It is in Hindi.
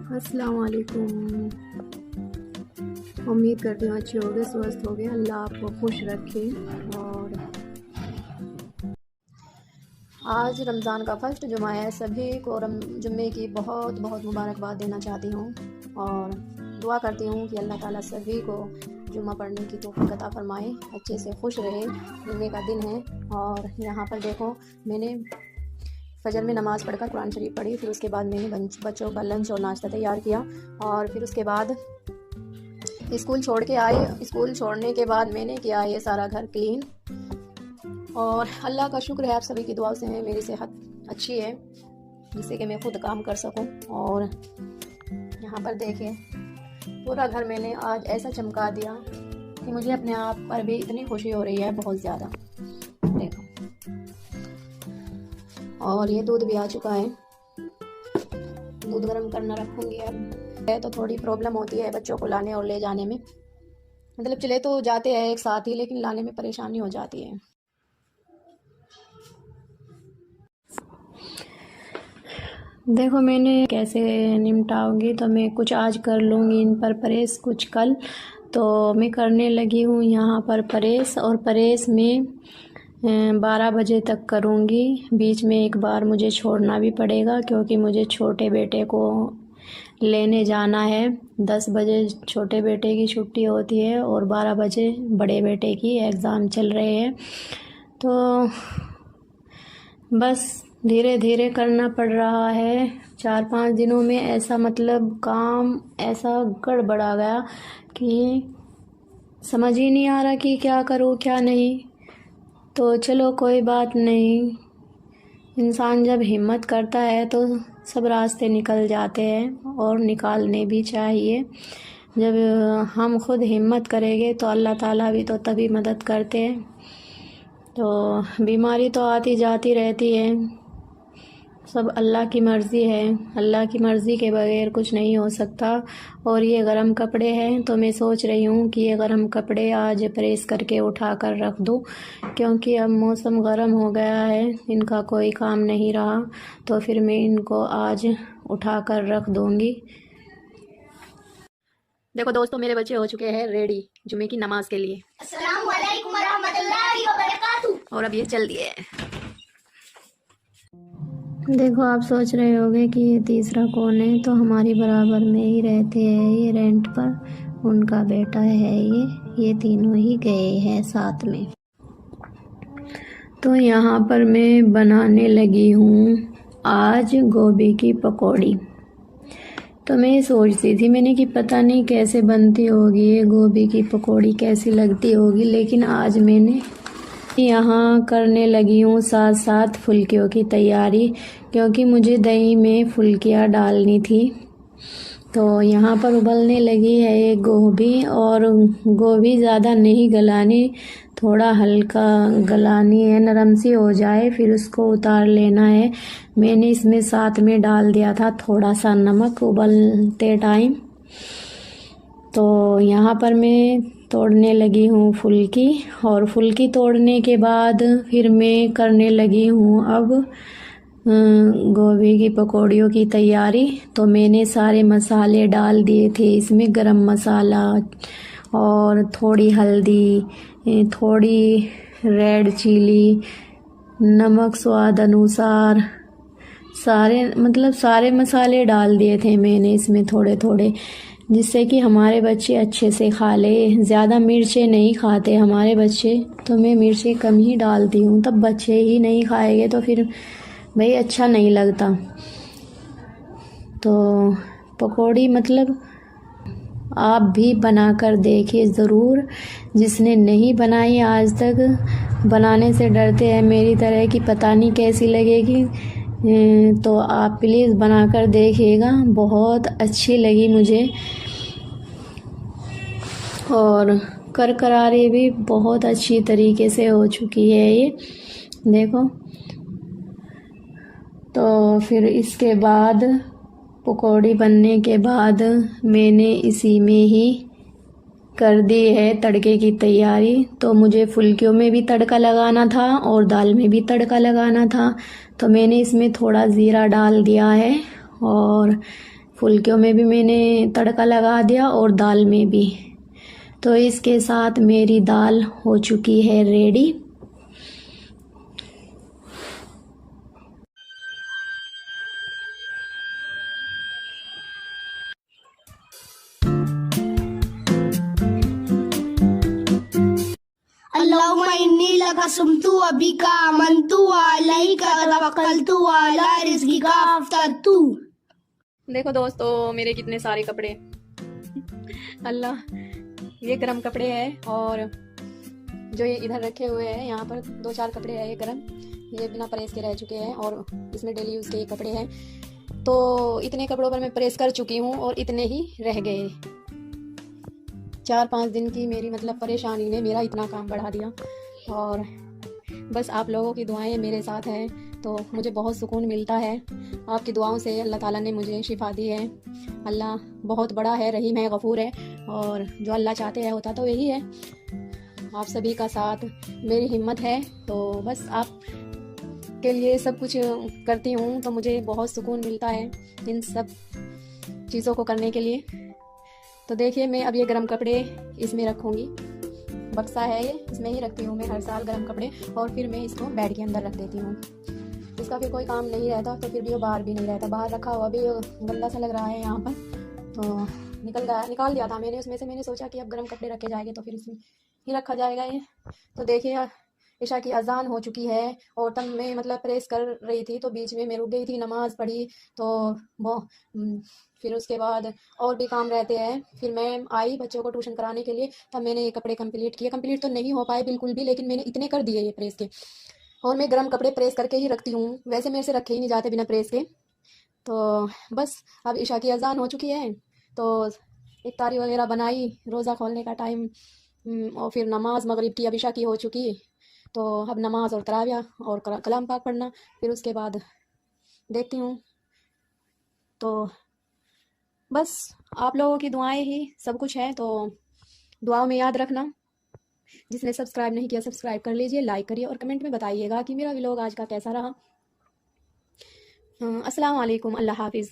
अस्सलाम वालेकुम। उम्मीद करती हूँ अच्छे हो गए, स्वस्थ हो गए। अल्लाह आपको खुश रखे। और आज रमज़ान का फर्स्ट जुमा है। सभी को जुम्मे की बहुत बहुत मुबारकबाद देना चाहती हूँ और दुआ करती हूँ कि अल्लाह ताला सभी को जुम्मा पढ़ने की तौफीक अता फरमाए, अच्छे से खुश रहे। जुम्मे का दिन है और यहाँ पर देखो, मैंने फजर में नमाज़ पढ़कर कुरान शरीफ पढ़ी, फिर उसके बाद मैंने बच्चों का लंच और नाश्ता तैयार किया और फिर उसके बाद स्कूल छोड़ के आई। स्कूल छोड़ने के बाद मैंने किया ये सारा घर क्लीन और अल्लाह का शुक्र है, आप सभी की दुआओं से मेरी सेहत अच्छी है जिससे कि मैं खुद काम कर सकूं। और यहाँ पर देखें, पूरा घर मैंने आज ऐसा चमका दिया कि मुझे अपने आप पर भी इतनी खुशी हो रही है, बहुत ज़्यादा। देखो, और ये दूध भी आ चुका है, दूध गर्म करना रखूँगी। अब है तो थोड़ी प्रॉब्लम होती है बच्चों को लाने और ले जाने में, मतलब चले तो जाते हैं एक साथ ही, लेकिन लाने में परेशानी हो जाती है। देखो मैंने कैसे निपटाऊंगी, तो मैं कुछ आज कर लूँगी इन पर परहेज, कुछ कल। तो मैं करने लगी हूँ यहाँ पर परहेज, और परहेज में 12 बजे तक करूँगी। बीच में एक बार मुझे छोड़ना भी पड़ेगा क्योंकि मुझे छोटे बेटे को लेने जाना है। 10 बजे छोटे बेटे की छुट्टी होती है और 12 बजे बड़े बेटे की एग्ज़ाम चल रहे हैं। तो बस धीरे धीरे करना पड़ रहा है। 4-5 दिनों में ऐसा, मतलब काम ऐसा गड़बड़ा गया कि समझ ही नहीं आ रहा कि क्या करूँ क्या नहीं। तो चलो कोई बात नहीं, इंसान जब हिम्मत करता है तो सब रास्ते निकल जाते हैं और निकालने भी चाहिए। जब हम खुद हिम्मत करेंगे तो अल्लाह ताला भी तो तभी मदद करते हैं। तो बीमारी तो आती जाती रहती है, सब अल्लाह की मर्ज़ी है, अल्लाह की मर्ज़ी के बगैर कुछ नहीं हो सकता। और ये गरम कपड़े हैं तो मैं सोच रही हूँ कि ये गरम कपड़े आज प्रेस करके उठा कर रख दूँ, क्योंकि अब मौसम गर्म हो गया है, इनका कोई काम नहीं रहा। तो फिर मैं इनको आज उठा कर रख दूँगी। देखो दोस्तों, मेरे बच्चे हो चुके हैं रेडी जुमे की नमाज के लिए। अस्सलाम वालेकुम रहमतुल्लाहि व बरकातुहू। और अब ये चल दिए। देखो, आप सोच रहे होंगे कि ये तीसरा कौन है, तो हमारी बराबर में ही रहते हैं ये रेंट पर, उनका बेटा है ये तीनों ही गए हैं साथ में। तो यहाँ पर मैं बनाने लगी हूँ आज गोभी की पकौड़ी। तो मैं सोचती थी मैंने कि पता नहीं कैसे बनती होगी ये गोभी की पकौड़ी, कैसी लगती होगी, लेकिन आज मैंने यहाँ करने लगी हूँ साथ साथ फुल्कियों की तैयारी, क्योंकि मुझे दही में फुल्कियाँ डालनी थी। तो यहाँ पर उबलने लगी है ये गोभी, और गोभी ज़्यादा नहीं गलानी, थोड़ा हल्का गलानी है, नरम सी हो जाए, फिर उसको उतार लेना है। मैंने इसमें साथ में डाल दिया था थोड़ा सा नमक उबलते टाइम। तो यहाँ पर मैं तोड़ने लगी हूँ फुल्की, और फुल्की तोड़ने के बाद फिर मैं करने लगी हूँ अब गोभी की पकौड़ियों की तैयारी। तो मैंने सारे मसाले डाल दिए थे इसमें, गरम मसाला और थोड़ी हल्दी, थोड़ी रेड चिली, नमक स्वाद अनुसार, सारे मसाले डाल दिए थे मैंने इसमें थोड़े थोड़े, जिससे कि हमारे बच्चे अच्छे से खा ले। ज़्यादा मिर्चें नहीं खाते हमारे बच्चे, तो मैं मिर्चें कम ही डालती हूँ, तब बच्चे ही नहीं खाएंगे तो फिर भाई अच्छा नहीं लगता। तो पकौड़ी मतलब आप भी बनाकर देखिए ज़रूर, जिसने नहीं बनाई आज तक, बनाने से डरते हैं मेरी तरह कि पता नहीं कैसी लगेगी, तो आप प्लीज़ बनाकर देखिएगा, बहुत अच्छी लगी मुझे। और करकरारी भी बहुत अच्छी तरीके से हो चुकी है ये, देखो। तो फिर इसके बाद पकौड़ी बनने के बाद मैंने इसी में ही कर दी है तड़के की तैयारी। तो मुझे फुल्कियों में भी तड़का लगाना था और दाल में भी तड़का लगाना था, तो मैंने इसमें थोड़ा ज़ीरा डाल दिया है और फुल्कियों में भी मैंने तड़का लगा दिया और दाल में भी। तो इसके साथ मेरी दाल हो चुकी है रेडी। अल्लाहुम्मा इन्नी लकसुमतु अबिका आमनतु व अलैका तवक्कलतु व अला रिज़्किका अफ्तरतु। देखो दोस्तों मेरे कितने सारे कपड़े अल्लाह, ये गरम कपड़े हैं और जो ये इधर रखे हुए हैं यहाँ पर 2-4 कपड़े हैं ये गरम, ये बिना प्रेस के रह चुके हैं और इसमें डेली यूज़ के ये कपड़े हैं। तो इतने कपड़ों पर मैं प्रेस कर चुकी हूँ और इतने ही रह गए। 4-5 दिन की मेरी मतलब परेशानी ने मेरा इतना काम बढ़ा दिया और बस आप लोगों की दुआएं मेरे साथ हैं तो मुझे बहुत सुकून मिलता है। आपकी दुआओं से अल्लाह ताला ने मुझे शिफा दी है। अल्लाह बहुत बड़ा है, रहीम है, गफूर है और जो अल्लाह चाहते हैं होता तो यही है। आप सभी का साथ मेरी हिम्मत है तो बस आप के लिए सब कुछ करती हूँ तो मुझे बहुत सुकून मिलता है इन सब चीज़ों को करने के लिए। तो देखिए मैं अब ये गर्म कपड़े इसमें रखूँगी, बक्सा है ये, इसमें ही रखती हूँ मैं हर साल गर्म कपड़े और फिर मैं इसको बेड के अंदर रख देती हूँ। इसका फिर कोई काम नहीं रहता तो फिर भी वो बाहर भी नहीं रहता, बाहर रखा हुआ भी गंदा सा लग रहा है यहाँ पर तो निकाल दिया था मैंने उसमें से। मैंने सोचा कि अब गर्म कपड़े रखे जाएंगे तो फिर इसमें ही रखा जाएगा ये। तो देखिए ईशा की अजान हो चुकी है और तब मैं मतलब प्रेस कर रही थी तो बीच में मैं रुक गई थी, नमाज़ पढ़ी तो वो फिर उसके बाद और भी काम रहते हैं। फिर मैं आई बच्चों को ट्यूशन कराने के लिए, तब मैंने ये कपड़े कंप्लीट किए। कंप्लीट तो नहीं हो पाए बिल्कुल भी, लेकिन मैंने इतने कर दिए ये प्रेस के। और मैं गर्म कपड़े प्रेस करके ही रखती हूँ, वैसे मेरे से रखे ही नहीं जाते बिना प्रेस के। तो बस अब ईशा की अजान हो चुकी है तो इफ्तारी वगैरह बनाई, रोज़ा खोलने का टाइम और फिर नमाज मगरिब की अब ईशा की हो चुकी तो अब नमाज और तराविया और कलाम पाक पढ़ना, फिर उसके बाद देखती हूँ। तो बस आप लोगों की दुआएं ही सब कुछ है तो दुआओं में याद रखना। जिसने सब्सक्राइब नहीं किया सब्सक्राइब कर लीजिए, लाइक करिए और कमेंट में बताइएगा कि मेरा व्लॉग आज का कैसा रहा। अस्सलाम वालेकुम, अल्लाह हाफिज़।